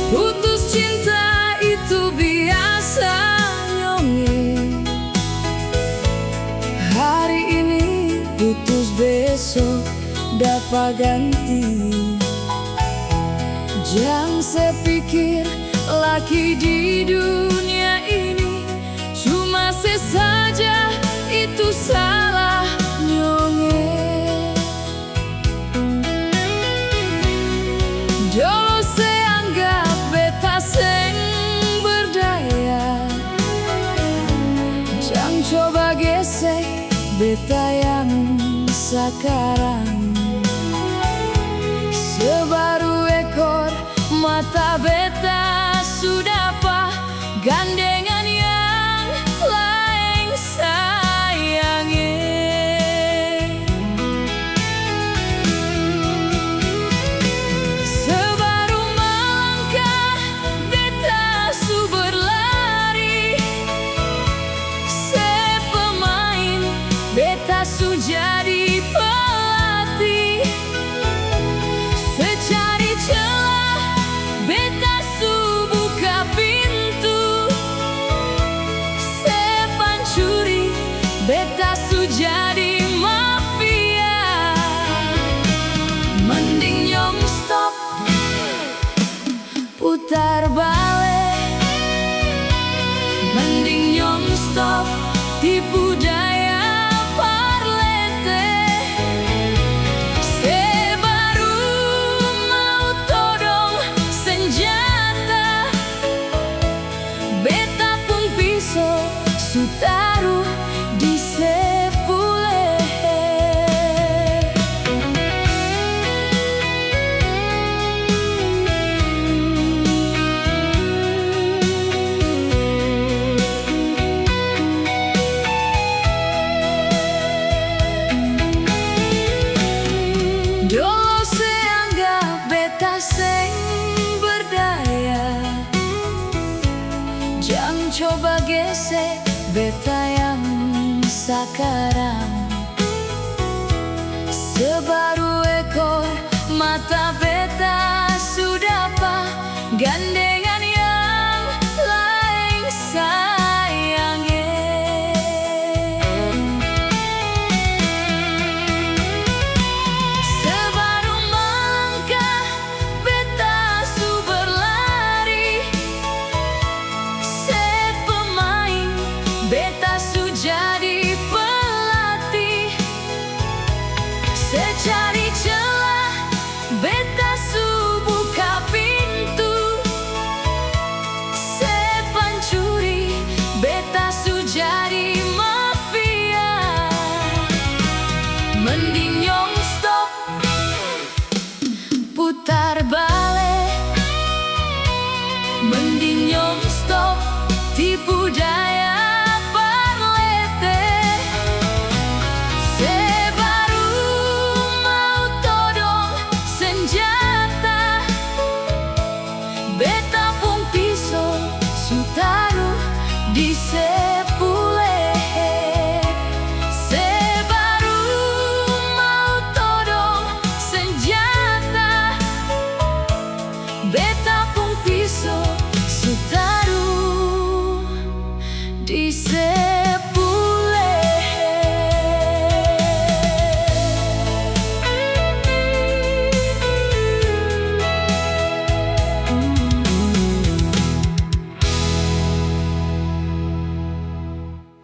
Putus cinta itu biasa nyonge. Hari ini putus, besok dapat ganti. Jangan sepikir laki di dunia ini cuma sesaja, itu salah nyonge. Dulu seanggap beta seng berdaya, jangan coba gesek beta yang sekarang. Sebaru ekor mata beta sudah apa gandengan yang lain sayangnya. Sebaru melangkah beta su berlari, sepemain beta su jadi pelatih. Secari celah beta su buka pintu, sepancuri beta su jadi mafia. Mending nyong stop, putar balik. Mending nyong stop, tipu daya parlete. Sebaru mau todong senjata, beta pun pisau su taruh di sepule. Dulu seanggap beta seng berdaya, jangan coba gesek beta yang sekarang. Sebaru ekor mata beta sudah apa gandengan yang lain sayangnya. Sebaru melangkah beta su berlari, sepemain beta su jadi pelatih. Secari celah beta su buka pintu, sepancuri beta su jadi mafia. Mending nyong stop, putar balik. Mending nyong stop, tipu daya parlete. Sebaru mau todong senjata, beta pun pisau su taruh di sepule. Sebaru mau todong senjata, beta pun pisau su taruh di sepule.